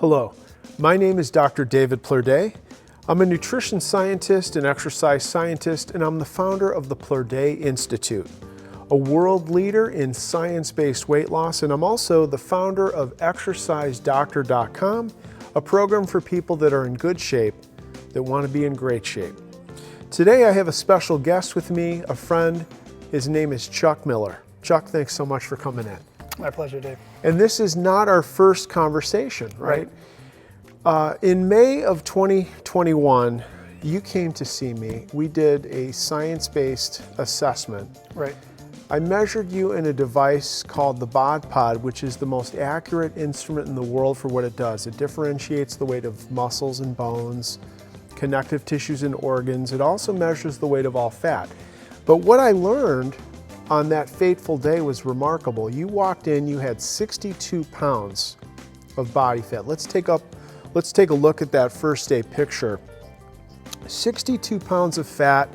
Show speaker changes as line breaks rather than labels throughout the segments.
Hello, my name is Dr. David Plerday. I'm a nutrition scientist and exercise scientist, and I'm the founder of the Plerday Institute, a world leader in science-based weight loss, and I'm also the founder of ExerciseDoctor.com, a program for people that are in good shape, that want to be in great shape. Today I have a special guest with me, a friend. His name is Chuck Miller. Chuck, thanks so much for coming in.
My pleasure, Dave.
And this is not our first conversation, right? In May of 2021, you came to see me. We did a science-based assessment.
Right.
I measured you in a device called the bod pod, which is the most accurate instrument in the world for what it does. It differentiates the weight of muscles and bones, connective tissues and organs. It also measures the weight of all fat. But what I learned on that fateful day was remarkable. You walked in, you had 62 pounds of body fat. Let's take a look at that first day picture. 62 pounds of fat,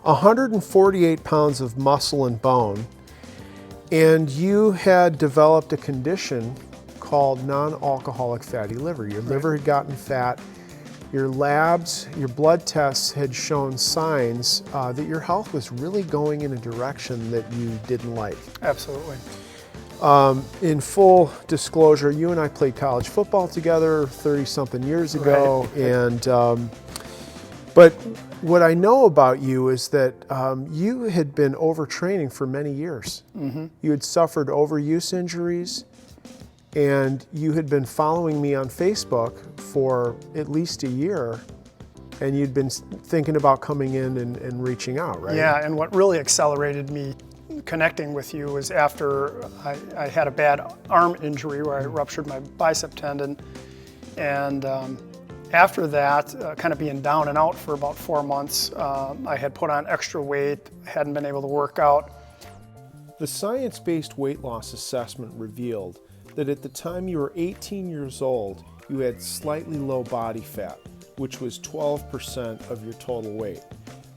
148 pounds of muscle and bone, and you had developed a condition called non-alcoholic fatty liver. Your liver had gotten fat. Your labs, your blood tests had shown signs that your health was really going in a direction that you didn't like.
Absolutely.
In full disclosure, you and I played college football together 30-something years ago,
Right.
and but what I know about you is that you had been overtraining for many years.
Mm-hmm.
You had suffered overuse injuries, and you had been following me on Facebook for at least a year, and you'd been thinking about coming in and reaching out, right?
Yeah, and what really accelerated me connecting with you was after I had a bad arm injury where I ruptured my bicep tendon, and after that, kind of being down and out for about 4 months, I had put on extra weight, hadn't been able to work out.
The science-based weight loss assessment revealed that at the time you were 18 years old, you had slightly low body fat, which was 12% of your total weight.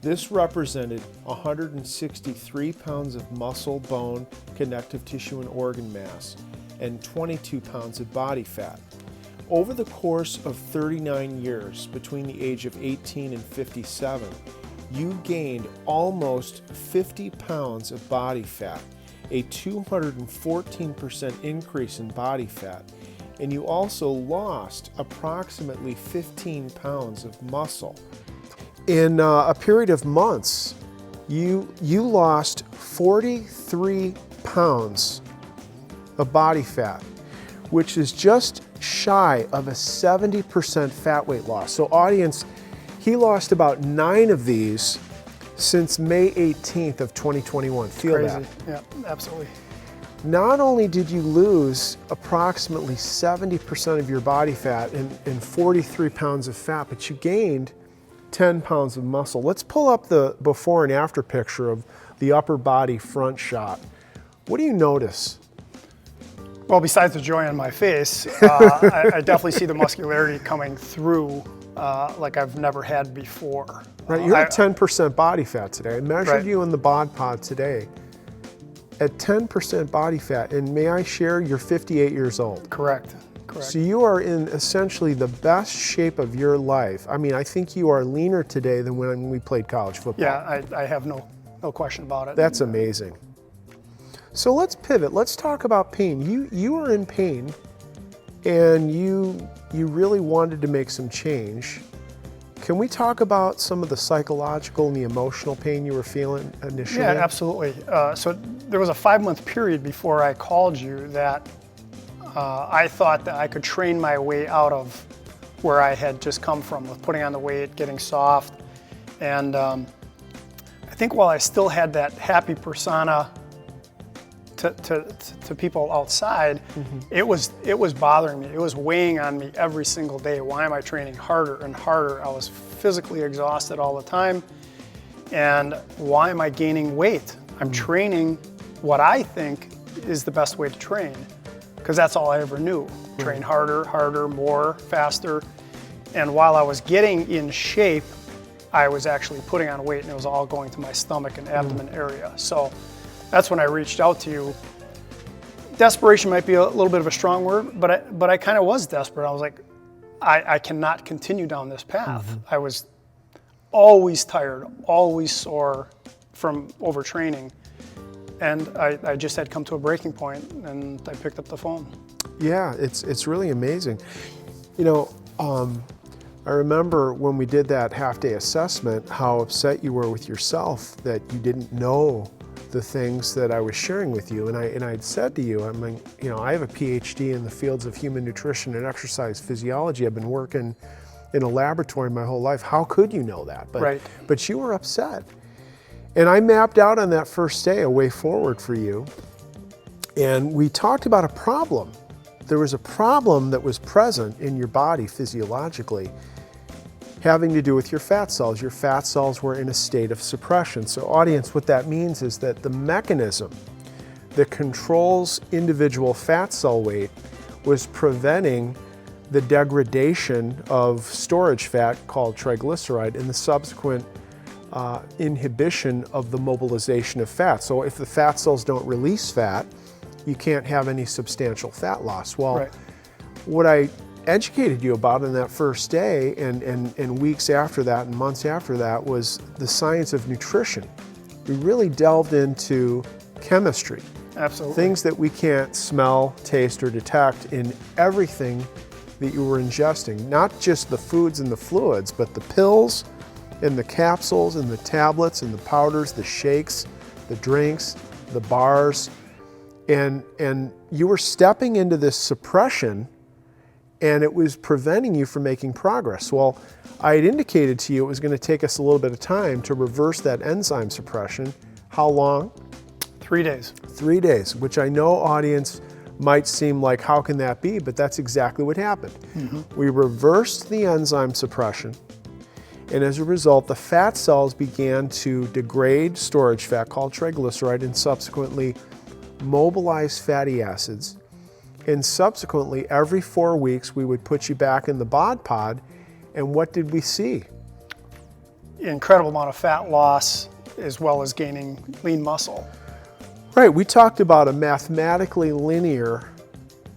This represented 163 pounds of muscle, bone, connective tissue, and organ mass, and 22 pounds of body fat. Over the course of 39 years, between the age of 18 and 57, you gained almost 50 pounds of body fat, a 214% increase in body fat, and you also lost approximately 15 pounds of muscle. In a period of months, you lost 43 pounds of body fat, which is just shy of a 70% fat weight loss. So audience, he lost about 9 of these since May 18th of 2021. Feel
Crazy.
that?
Yeah, absolutely.
Not only did you lose approximately 70% of your body fat and 43 pounds of fat, but you gained 10 pounds of muscle. Let's pull up the before and after picture of the upper body front shot. What do you notice?
Well, besides the joy on my face, I definitely see the muscularity coming through like I've never had before.
Right, you're at 10% body fat today. I measured
Right.
you in the bod pod today at 10% body fat, and may I share, you're 58 years old.
Correct.
So you are in essentially the best shape of your life. I mean, I think you are leaner today than when we played college football.
Yeah, I have no question about it.
That's amazing. So let's pivot. Let's talk about pain. You were in pain, and you really wanted to make some change. Can we talk about some of the psychological and the emotional pain you were feeling initially?
Yeah, absolutely. So there was a 5-month period before I called you that I thought that I could train my way out of where I had just come from with putting on the weight, getting soft. And I think while I still had that happy persona to people outside, it was bothering me. It was weighing on me every single day. Why am I training harder and harder? I was physically exhausted all the time. And why am I gaining weight? I'm training what I think is the best way to train, because that's all I ever knew. Train harder, more, faster. And while I was getting in shape, I was actually putting on weight, and it was all going to my stomach and abdomen area. So that's when I reached out to you. Desperation might be a little bit of a strong word, but I kind of was desperate. I was like, I cannot continue down this path. I was always tired, always sore from overtraining. And I just had come to a breaking point, and I picked up the phone.
Yeah, it's really amazing. You know, I remember when we did that half-day assessment, how upset you were with yourself that you didn't know the things that I was sharing with you. And I'd said to you, I have a PhD in the fields of human nutrition and exercise physiology. I've been working in a laboratory my whole life. How could you know that? But you were upset. And I mapped out on that first day a way forward for you. And we talked about a problem. There was a problem that was present in your body physiologically having to do with your fat cells. Your fat cells were in a state of suppression. So audience, what that means is that the mechanism that controls individual fat cell weight was preventing the degradation of storage fat called triglyceride and the subsequent inhibition of the mobilization of fat. So if the fat cells don't release fat, you can't have any substantial fat loss. Well, what I educated you about in that first day and weeks after that and months after that was the science of nutrition. We really delved into chemistry.
Absolutely.
Things that we can't smell, taste, or detect in everything that you were ingesting. Not just the foods and the fluids, but the pills and the capsules and the tablets and the powders, the shakes, the drinks, the bars. And you were stepping into this suppression, and it was preventing you from making progress. Well, I had indicated to you it was going to take us a little bit of time to reverse that enzyme suppression. How long?
3 days.
3 days, which I know, audience, might seem like, how can that be? But that's exactly what happened. We reversed the enzyme suppression, and as a result, the fat cells began to degrade storage fat called triglyceride and subsequently mobilize fatty acids. And subsequently, every 4 weeks, we would put you back in the bod pod. And what did we see?
Incredible amount of fat loss, as well as gaining lean muscle.
Right, we talked about a mathematically linear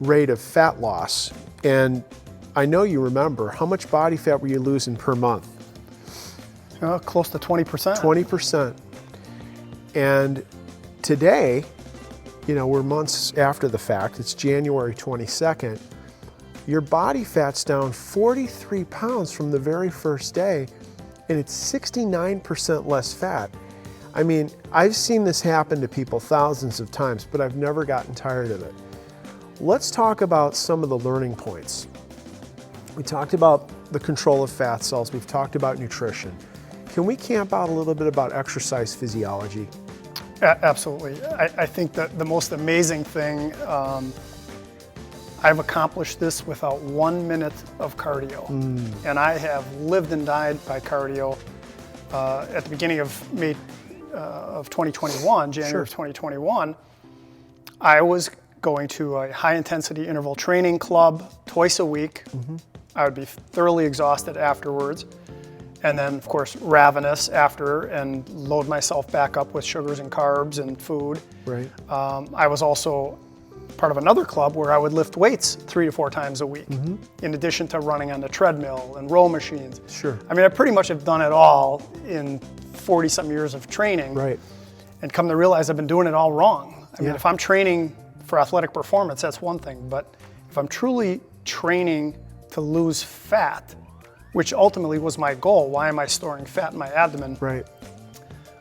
rate of fat loss. And I know you remember, how much body fat were you losing per month?
Close to 20%.
20%. And today, we're months after the fact, it's January 22nd, your body fat's down 43 pounds from the very first day, and it's 69% less fat. I mean, I've seen this happen to people thousands of times, but I've never gotten tired of it. Let's talk about some of the learning points. We talked about the control of fat cells, we've talked about nutrition. Can we camp out a little bit about exercise physiology?
Absolutely. I think that the most amazing thing, I've accomplished this without 1 minute of cardio. And I have lived and died by cardio. At the beginning of May of 2021, January of 2021, I was going to a high intensity interval training club twice a week. I would be thoroughly exhausted afterwards. And then, of course, ravenous after, and load myself back up with sugars and carbs and food.
Right.
I was also part of another club where I would lift weights 3 to 4 times a week, in addition to running on the treadmill and row machines.
Sure.
I mean, I pretty much have done it all in 40-some years of training.
Right.
And come to realize I've been doing it all wrong. I mean, if I'm training for athletic performance, that's one thing. But if I'm truly training to lose fat, which ultimately was my goal. Why am I storing fat in my abdomen?
Right.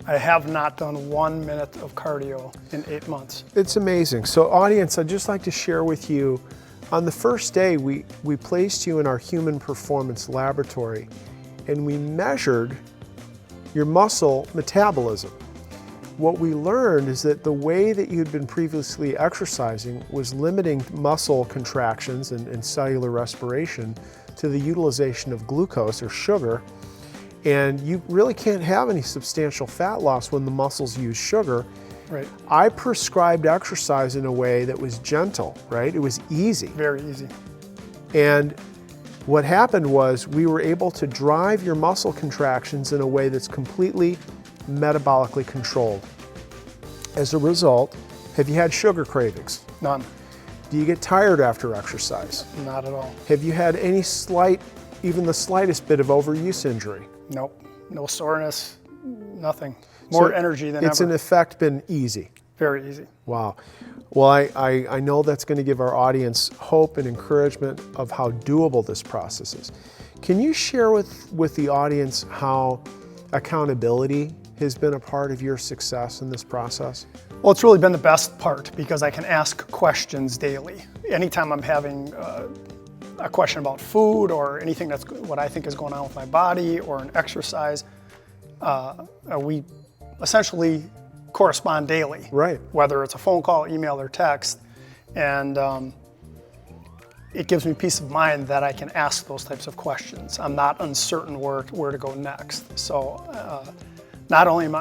I have not done 1 minute of cardio in 8 months.
It's amazing. So audience, I'd just like to share with you, on the first day, we placed you in our human performance laboratory, and we measured your muscle metabolism. What we learned is that the way that you'd been previously exercising was limiting muscle contractions and cellular respiration to the utilization of glucose or sugar, and you really can't have any substantial fat loss when the muscles use sugar.
Right.
I prescribed exercise in a way that was gentle, right? It was easy.
Very easy.
And what happened was we were able to drive your muscle contractions in a way that's completely metabolically controlled. As a result, have you had sugar cravings?
None.
Do you get tired after exercise?
Not at all.
Have you had any even the slightest bit of overuse injury?
Nope. No soreness, nothing. More energy than
it's
ever.
in effect been easy.
Very easy.
Wow. Well, I know that's going to give our audience hope and encouragement of how doable this process is. Can you share with the audience how accountability has been a part of your success in this process?
Well, it's really been the best part because I can ask questions daily. Anytime I'm having a question about food or anything that's what I think is going on with my body or an exercise, we essentially correspond daily.
Right.
Whether it's a phone call, email, or text. And it gives me peace of mind that I can ask those types of questions. I'm not uncertain where to go next. So not only am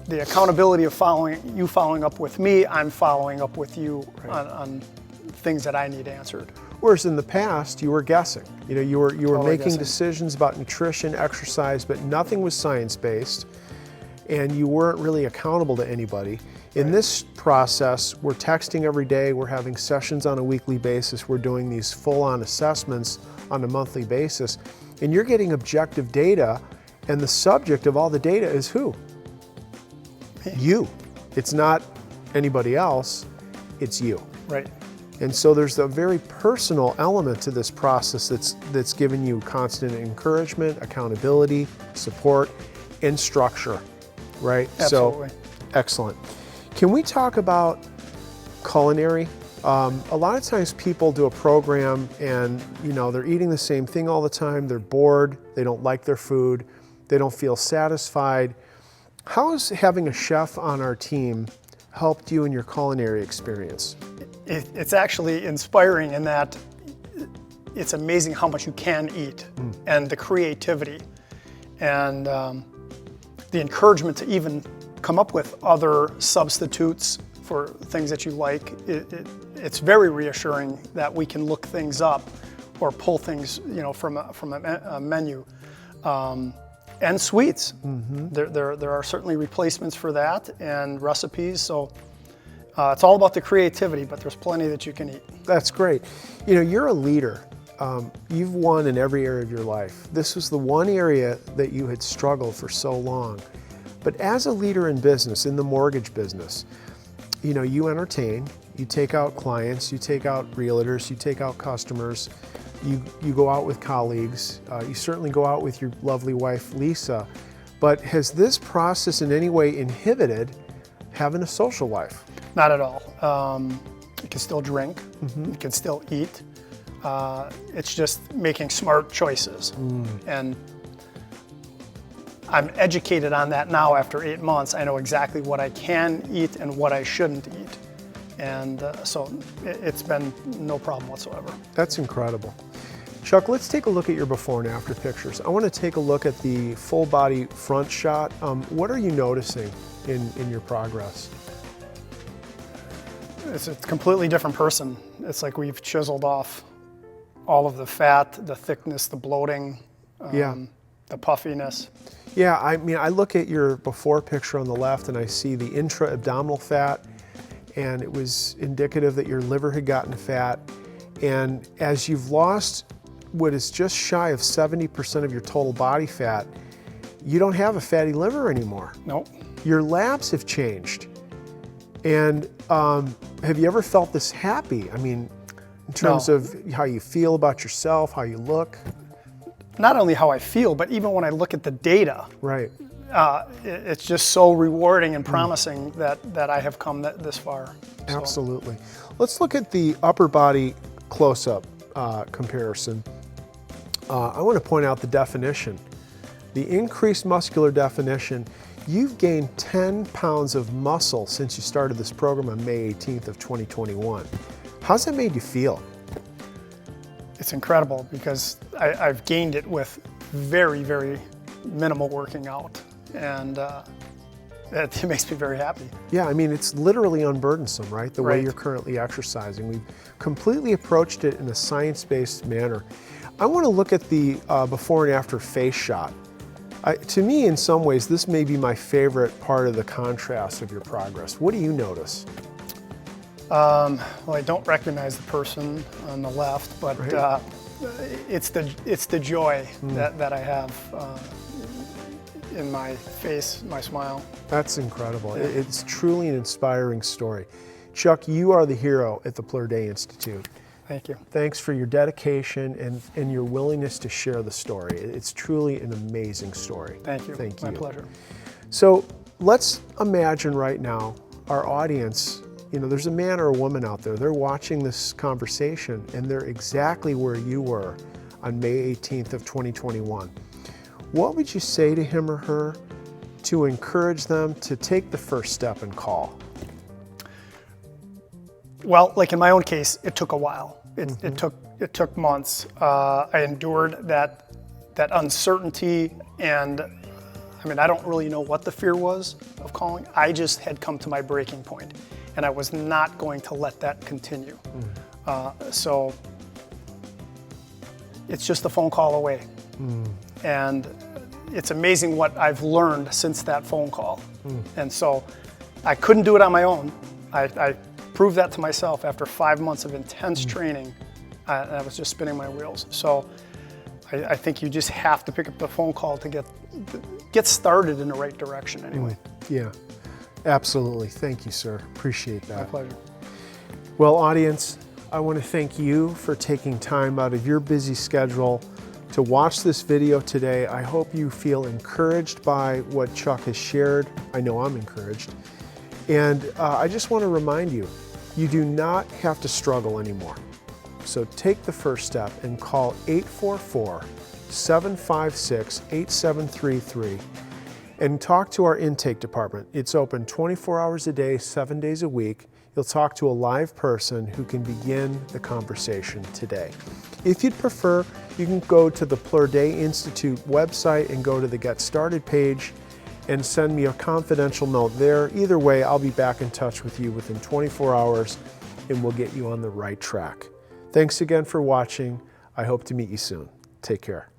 the accountability of following up with me, I'm following up with you on things that I need answered.
Whereas in the past, you were guessing. You were
Totally
making
guessing.
decisions about nutrition, exercise, but nothing was science-based, and you weren't really accountable to anybody. In this process, we're texting every day, we're having sessions on a weekly basis, we're doing these full-on assessments on a monthly basis, and you're getting objective data, and the subject of all the data is who? You. It's not anybody else, it's you.
Right.
And so there's a very personal element to this process that's giving you constant encouragement, accountability, support, and structure, right?
Absolutely.
So, excellent. Can we talk about Culinary? A lot of times people do a program and they're eating the same thing all the time, they're bored, they don't like their food, they don't feel satisfied. How has having a chef on our team helped you in your culinary experience?
It's actually inspiring in that it's amazing how much you can eat and the creativity and the encouragement to even come up with other substitutes for things that you like. It's very reassuring that we can look things up or pull things from a menu. And sweets. There are certainly replacements for that and recipes. So it's all about the creativity, but there's plenty that you can eat.
That's great. You're a leader. You've won in every area of your life. This was the one area that you had struggled for so long. But as a leader in business, in the mortgage business, you entertain, you take out clients, you take out realtors, you take out customers, you go out with colleagues, you certainly go out with your lovely wife, Lisa. But has this process in any way inhibited having a social life?
Not at all. You can still drink, you can still eat. It's just making smart choices. And I'm educated on that now after 8 months. I know exactly what I can eat and what I shouldn't eat. And so it's been no problem whatsoever.
That's incredible. Chuck, let's take a look at your before and after pictures. I want to take a look at the full body front shot. What are you noticing in your progress?
It's a completely different person. It's like we've chiseled off all of the fat, the thickness, the bloating, the puffiness.
Yeah, I look at your before picture on the left and I see the intra-abdominal fat, and it was indicative that your liver had gotten fat. And as you've lost what is just shy of 70% of your total body fat, you don't have a fatty liver anymore.
Nope.
Your labs have changed. And have you ever felt this happy? In terms of how you feel about yourself, how you look?
Not only how I feel, but even when I look at the data,
Right.
It's just so rewarding and promising that I have come this far. So.
Absolutely. Let's look at the upper body close-up comparison. I want to point out the definition. The increased muscular definition. You've gained 10 pounds of muscle since you started this program on May 18th of 2021. How's that made you feel?
It's incredible because I've gained it with very, very minimal working out. And it makes me very happy.
Yeah, it's literally unburdensome, right? The way
Right.
you're currently exercising. We've completely approached it in a science-based manner. I want to look at the before and after face shot. To me, in some ways, this may be my favorite part of the contrast of your progress. What do you notice?
Well, I don't recognize the person on the left, but
Right.
it's the joy that I have in my face, my smile.
That's incredible.
Yeah.
It's truly an inspiring story. Chuck, you are the hero at the Plur Day Institute.
Thank you.
Thanks for your dedication and your willingness to share the story. It's truly an amazing story.
Thank you.
Thank you.
My pleasure.
So let's imagine right now our audience, there's a man or a woman out there, they're watching this conversation and they're exactly where you were on May 18th of 2021. What would you say to him or her to encourage them to take the first step and call?
Well, like in my own case, it took a while. It took months. I endured that uncertainty, and I mean, I don't really know what the fear was of calling. I just had come to my breaking point, and I was not going to let that continue. So it's just a phone call away. And it's amazing what I've learned since that phone call. And so I couldn't do it on my own. I proved that to myself after 5 months of intense training. I was just spinning my wheels. So I think you just have to pick up the phone call to get started in the right direction anyway.
Yeah, absolutely. Thank you, sir. Appreciate that.
My pleasure.
Well, audience, I want to thank you for taking time out of your busy schedule to watch this video today. I hope you feel encouraged by what Chuck has shared. I know I'm encouraged. And I just want to remind you, you do not have to struggle anymore. So take the first step and call 844-756-8733 and talk to our intake department. It's open 24 hours a day, 7 days a week. You'll talk to a live person who can begin the conversation today. If you'd prefer, you can go to the Plur Day Institute website and go to the Get Started page and send me a confidential note there. Either way, I'll be back in touch with you within 24 hours and we'll get you on the right track. Thanks again for watching. I hope to meet you soon. Take care.